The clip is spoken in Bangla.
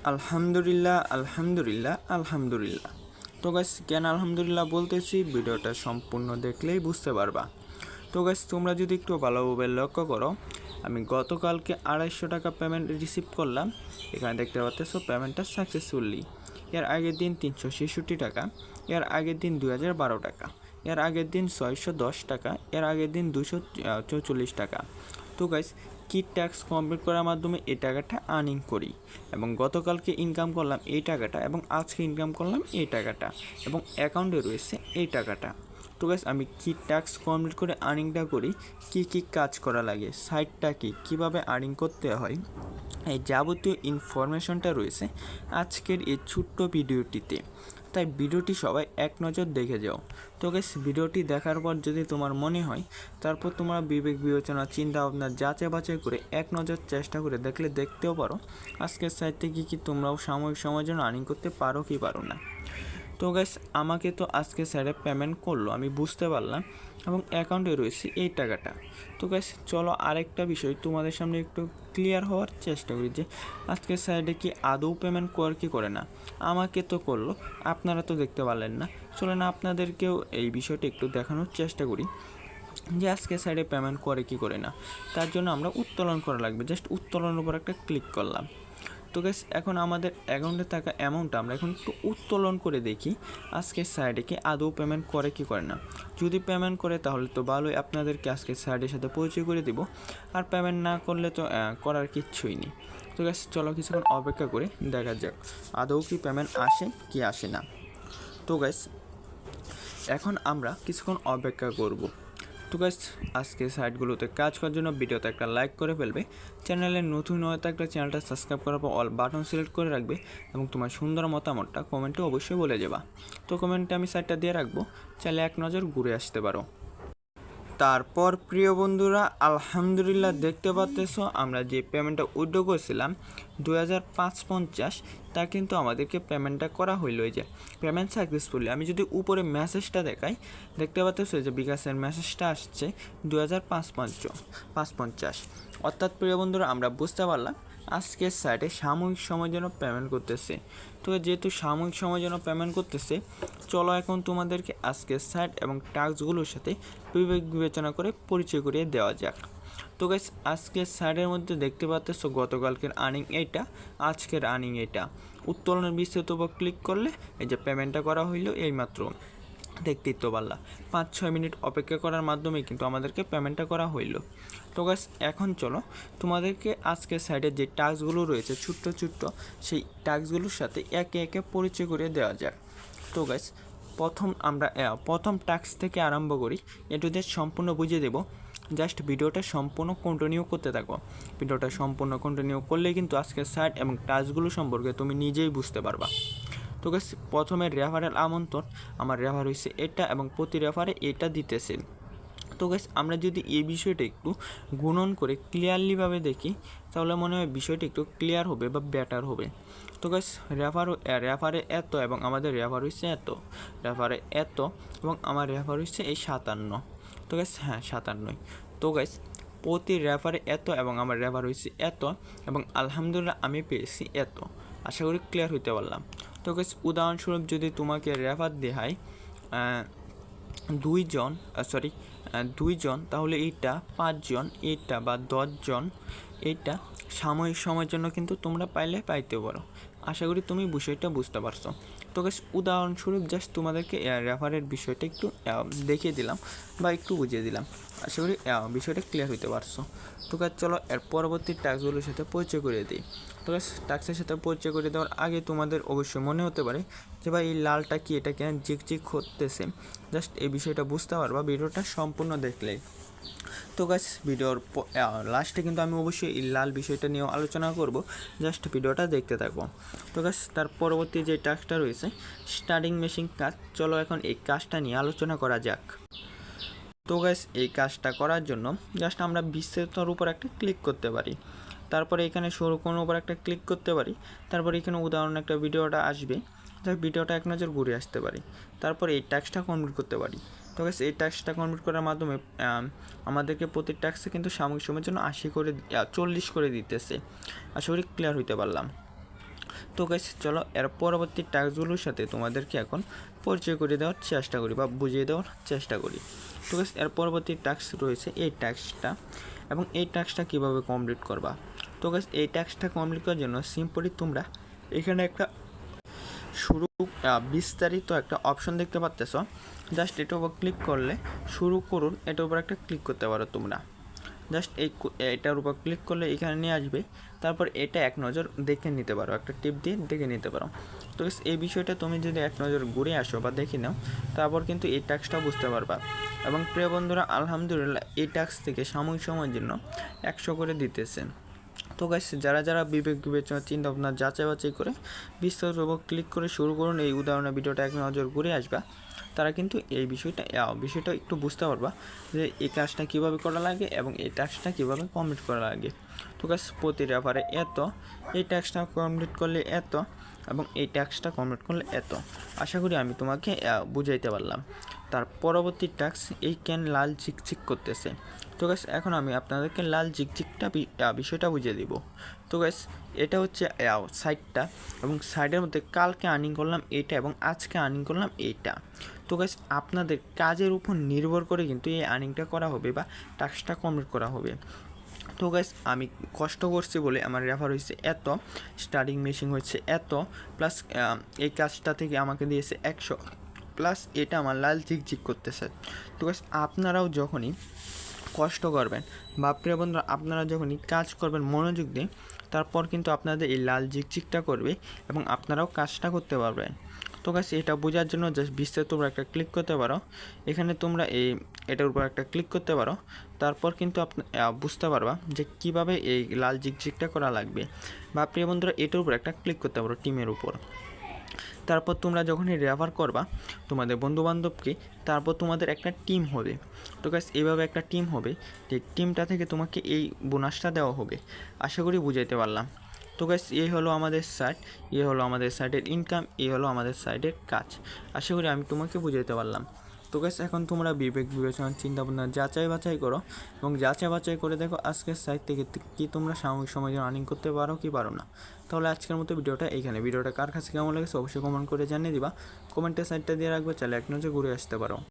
আলহামদুলিল্লাহ আলহামদুলিল্লাহ আলহামদুলিল্লাহ। তো গাইস কেন আলহামদুলিল্লাহ বলতেছি, ভিডিওটা সম্পূর্ণ দেখলেই বুঝতে পারবা। তো গাইস তোমরা যদি একটু ভালোভাবে লক্ষ্য করো, আমি গতকালকে 250 টাকা পেমেন্ট রিসিভ করলাম। এখানে দেখতে পাচ্ছ পেমেন্টটা সাকসেসফুলি। এর আগের দিন 366 টাকা, এর আগের দিন 2012 টাকা, এর আগের দিন 610 টাকা, এর আগের দিন 244 টাকা। তো গাইস কি ট্যাক্স কমপ্লিট করার মাধ্যমে এই টাকাটা আর্নিং করি, এবং গতকালকে ইনকাম করলাম এই টাকাটা, এবং আজকে ইনকাম করলাম এই টাকাটা, এবং অ্যাকাউন্টে রয়েছে এই টাকাটা। তো গাইস আমি কি ট্যাক্স কমপ্লিট করে আর্নিংটা করি, কি কাজ করা লাগে, সাইটটা কীভাবে আর্নিং করতে হয়, এই যাবতীয় ইনফরমেশনটা রয়েছে আজকের এই ছোট্ট ভিডিওটিতে। তাই ভিডিওটি সবাই এক নজর দেখে যাও। তো গাইস ভিডিওটি দেখার পর যদি তোমার মনে হয়, তারপর তোমরা বিবেক বিবেচনা চিন্তা ভাবনা যাচাই বাছাই করে এক নজর চেষ্টা করে দেখলে দেখতেও পারো আজকের সাইট থেকে কি তোমরাও সাময়িক সময়ের জন্য আর্নিং করতে পারো কি পারো না। তো গাইস আমাকে তো আজকে স্যারে পেমেন্ট করলো, আমি বুঝতে পারলাম, এবং অ্যাকাউন্টে রয়েছে এই টাকাটা। তো গাইস চলো আরেকটা বিষয় তোমাদের সামনে একটু ক্লিয়ার হওয়ার চেষ্টা করি যে আজকে সাইডে কি আদৌ পেমেন্ট করে কি করে না। আমাকে তো করলো, আপনারা তো দেখতে পারলেন না। চলো না আপনাদেরকেও এই বিষয়টা একটু দেখানোর চেষ্টা করি যে আজকে সাইডে পেমেন্ট করে কি করে না। তার জন্য আমরা উত্তোলন করা লাগবে, জাস্ট উত্তোলনের উপর একটা ক্লিক করলাম। তো গাইস এখন আমাদের অ্যাকাউন্টে থাকা অ্যামাউন্টটা আমরা এখন একটু উত্তোলন করে দেখি আজকে সাইডে কি আদৌ পেমেন্ট করে কি করে না। যদি পেমেন্ট করে তাহলে তো ভালোই, আপনাদেরকে আজকে সাইডের সাথে পরিচয় করে দিব। আর পেমেন্ট না করলে তো করার কিচ্ছুই নেই। তো গাইস চলো কিছুক্ষণ অপেক্ষা করে দেখা যাক আদৌ কি পেমেন্ট আসে কি আসে না। তো গাইস এখন আমরা কিছুক্ষণ অপেক্ষা করব। তো গাইস আজকে সাইটগুলোতে কাজ করার জন্য ভিডিওতে একটা লাইক করে ফেলবে, চ্যানেলে নতুন হয়ে থাকলে চ্যানেলটা সাবস্ক্রাইব করার পর অল বাটন সিলেক্ট করে রাখবে, এবং তোমার সুন্দর মতামতটা কমেন্টে অবশ্যই বলে যাবা। তো কমেন্টে আমি সাইটটা দিয়ে রাখবো, চাইলে এক নজর ঘুরে আসতে পারো। তারপর প্রিয় বন্ধুরা আলহামদুলিল্লাহ দেখতে পাচ্ছ আমরা যে পেমেন্টটা উইথড্র করেছিলাম 2550, তা কিন্তু আমাদেরকে পেমেন্টটা করা হইল। এই যে পেমেন্ট সাকসেসফুলি। আমি যদি উপরে মেসেজটা দেখাই, দেখতে পাচ্ছ যে বিকাশের মেসেজটা আসছে 2550। অর্থাৎ প্রিয় বন্ধুরা আমরা বুঝতে পারলাম আজকের সাইটে সাময়িক সময়ের জন্য পেমেন্ট করতেছে। তো যেহেতু সাময়িক সময়ের জন্য পেমেন্ট করতেছে, চলো এখন তোমাদেরকে আজকের সাইট এবং টাস্কগুলোর সাথে বিবেক বিবেচনা করে পরিচয় করিয়ে দেওয়া যাক। তো গাইস আজকের সাইটের মধ্যে দেখতে পাচ্ছ গতকালকের আর্নিং এইটা, আজকের আর্নিং এইটা। উত্তোলনের বিস্তারিত উপর ক্লিক করলে এই যে পেমেন্টটা করা হইলো এইমাত্র, দেখতেই তো পারলা। 5-6 মিনিট অপেক্ষা করার মাধ্যমে কিন্তু আমাদেরকে পেমেন্টটা করা হইলো। তো গাইস এখন চলো তোমাদেরকে আজকের সাইডে যে টাস্কগুলো রয়েছে ছোট্ট সেই টাস্কগুলোর সাথে একে একে পরিচয় করে দেওয়া যাক। তো গাইস প্রথম টাস্ক থেকে আরম্ভ করি, এটুদের সম্পূর্ণ বুঝিয়ে দেবো। জাস্ট ভিডিওটা সম্পূর্ণ কন্টিনিউ করতে থাকো। ভিডিওটা সম্পূর্ণ কন্টিনিউ করলে কিন্তু আজকের সাইট এবং টাস্কগুলো সম্পর্কে তুমি নিজেই বুঝতে পারবা। তো গাইস প্রথমে রেফারেল আমন্ত্রণ, আমার রেফার হয়েছে এটা, এবং প্রতি রেফারে এটা দিতেছে। তো গাইস আমরা যদি এই বিষয়টা একটু গুণন করে ক্লিয়ারলিভাবে দেখি, তাহলে মনে হয় বিষয়টা একটু ক্লিয়ার হবে বা বেটার হবে। তো গাইস রেফারে এত, এবং আমাদের রেফার হয়েছে এত, রেফারে এত, এবং আমার রেফার হয়েছে এই 57। তো গাইস 57। তো গাইস প্রতি রেফারে এত, এবং আমার রেফার হয়েছে এত, এবং আলহামদুলিল্লাহ আমি পেয়েছি এত। আশা করি ক্লিয়ার হইতে পারলাম। তো গাইস উদাহরণস্বরূপ যদি তোমাকে রেফার দেখায় 2 জন, তাহলে এইটা 5 জন, এইটা বা 10 জন, এইটা সাময়িক সময়ের জন্য কিন্তু তোমরা পাইতে পারো। আশা করি তুমি বিষয়টা বুঝতে পারছো। তো গাইস উদাহরণস্বরূপ জাস্ট তোমাদেরকে রেফারের বিষয়টা একটু দেখিয়ে দিলাম বা একটু বুঝিয়ে দিলাম। আশা করি বিষয়টা ক্লিয়ার হইতে পারছো। তো গাইস চলো এর পরবর্তী টাস্কগুলোর সাথে পরিচয় করে দিই। তো গাইস টাস্কের সাথে পরিচয় করে দেওয়ার আগে তোমাদের অবশ্যই মনে হতে পারে যে ভাই এই লালটা কি, এটা কেন জিক করতেছে। জাস্ট এই বিষয়টা বুঝতে পারবা ভিডিওটা সম্পূর্ণ দেখলেই। তো গাইস ভিডিওর লাস্টে কিন্তু আমি অবশ্যই এই লাল বিষয়টা নিয়েও আলোচনা করব, জাস্ট ভিডিওটা দেখতে থাকবো। তো গাইস তার পরবর্তী যে টাস্কটা রয়েছে স্টার্টিং মেশিন কাজ, চলো এখন এই কাজটা নিয়ে আলোচনা করা যাক। তো গাইস এই কাজটা করার জন্য জাস্ট আমরা বিস্তারিতর উপর একটা ক্লিক করতে পারি, তারপরে এখানে শুরু কোনোর উপর একটা ক্লিক করতে পারি, তারপরে এখানে উদাহরণ একটা ভিডিওটা আসবে, যাক ভিডিওটা এক নজর ঘুরে আসতে পারি, তারপরে এই টাস্কটা কমপ্লিট করতে পারি। তো গাইস এই টাস্কটা কমপ্লিট করার মাধ্যমে আমাদেরকে প্রতি টাস্কে কিন্তু সাময়িক সময়ের জন্য 40 করে দিতেছে। আশা করি ক্লিয়ার হইতে পারলাম। তো গাইস চলো এর পরবর্তী টাস্কগুলোর সাথে তোমাদেরকে এখন পরিচয় করে দেওয়ার চেষ্টা করি বা বুঝিয়ে দেওয়ার চেষ্টা করি। তো গাইস এর পরবর্তী টাস্ক রয়েছে এই টাস্কটা, এবং এই টাস্কটা কীভাবে কমপ্লিট করবা। তো গাইস এই টাস্কটা কমপ্লিট করার জন্য সিম্পলি তোমরা এখানে একটা শুরু বিস্তারিত একটা অপশন দেখতে পাচ্ছ, জাস্ট এটার উপর ক্লিক করলে শুরু করুন এটার উপর একটা ক্লিক করতে পারো তোমরা। জাস্ট এটার উপর ক্লিক করলে এখানে নিয়ে আসবে, তারপর এটা এক নজর দেখে নিতে পারো, একটা টিপ দিয়ে দেখে নিতে পারো। তো এই বিষয়টা তুমি যদি এক নজর ঘুরে আসো বা দেখে নাও, তারপর কিন্তু এই টাস্কটা বুঝতে পারবা। এবং প্রিয় বন্ধুরা আলহামদুলিল্লাহ এই টাস্ক থেকে সাময়িক সময়ের জন্য 100 করে দিতেছে। তো গাইস যারা যারা বিবেক বিবেচনা চিন্তা ভাবনা যাচাই বাছাই করে বিস্তারিত উপর ক্লিক করে শুরু করুন, এই উদাহরণের ভিডিওটা এক নজর ঘুরে আসবা, তারা কিন্তু এই বিষয়টা একটু বুঝতে পারবা যে এই কাজটা কীভাবে করা লাগে এবং এই টাস্কটা কীভাবে কমপ্লিট করা লাগে। তো গাইস প্রতি রেফারে এত, এই টাস্কটা কমপ্লিট করলে এত, এবং এই টাস্কটা কমপ্লিট করলে এত। আশা করি আমি তোমাকে বুঝাইতে পারলাম। তার পরবর্তী টাস্ক এই ক্যান লাল চিকচিক করতেছে। তো গাইস এখন আমি আপনাদেরকে লাল ঝিকঝিকটা বিষয়টা বুঝিয়ে দিব। তো গাইস এটা হচ্ছে সাইডটা, এবং সাইডের মধ্যে কালকে আর্নিং করলাম এইটা এবং আজকে আর্নিং করলাম এইটা। তো গাইস আপনাদের কাজের উপর নির্ভর করে কিন্তু এই আর্নিংটা করা হবে বা টাস্কটা কমপ্লিট করা হবে। তো গাইস আমি কষ্ট করছি বলে আমার রেফার হয়েছে এত, স্টার্টিং মেশিন হচ্ছে এত, প্লাস এই কাজটা থেকে আমাকে দিয়েছে 100, প্লাস এটা আমার লাল ঝিকঝিক করতেছে। তো গাইস আপনারাও যখনই কষ্ট করবেন বা প্রিয় বন্ধুরা আপনারা যখনই কাজ করবেন মনোযোগ দিয়ে, তারপর কিন্তু আপনাদের এই লাল ঝিকঝিকটা করবে এবং আপনারাও কাজটা করতে পারবেন। তো গাইস এটা বোঝার জন্য জাস্ট বিস্তারিত তোমরা একটা ক্লিক করতে পারো, এখানে তোমরা এটার উপর একটা ক্লিক করতে পারো, তারপর কিন্তু বুঝতে পারবা যে কীভাবে এই লাল ঝিকঝিকটা করা লাগবে। বা প্রিয় বন্ধুরা এটার উপর একটা ক্লিক করতে পারো টিমের উপর, তারপর তোমরা যখনই রেফার করবা তোমাদের বন্ধুবান্ধবকে, তারপর তোমাদের একটা টিম হবে। তো গাইস এইভাবে একটা টিম হবে, যে টিমটা থেকে তোমাকে এই বোনাসটা দেওয়া হবে। আশা করি বুঝাইতে পারলাম। তো গাইস এই হলো আমাদের সাইট, এই হলো আমাদের সাইটের ইনকাম, এই হলো আমাদের সাইটের কাজ। আশা করি আমি তোমাকে বুঝাইতে পারলাম। তো গাইস এখন তোমরা বিবেক বিবেচনা চিন্তা ভাবনা যাচাই বাছাই করো, এবং যাচাই বাছাই করে দেখো আজকের সাইট থেকে কি তোমরা সাময়িক সময় আর্নিং করতে পারো কি পারো না। তাহলে আজকের মতো ভিডিওটা কার কাছে কেমন লেগেছে অবশ্যই কমেন্ট করে জানিয়ে দিবা। কমেন্টের সাইটটা দিয়ে রাখবে, চাইলে এক নজর ঘুরে আসতে পারো।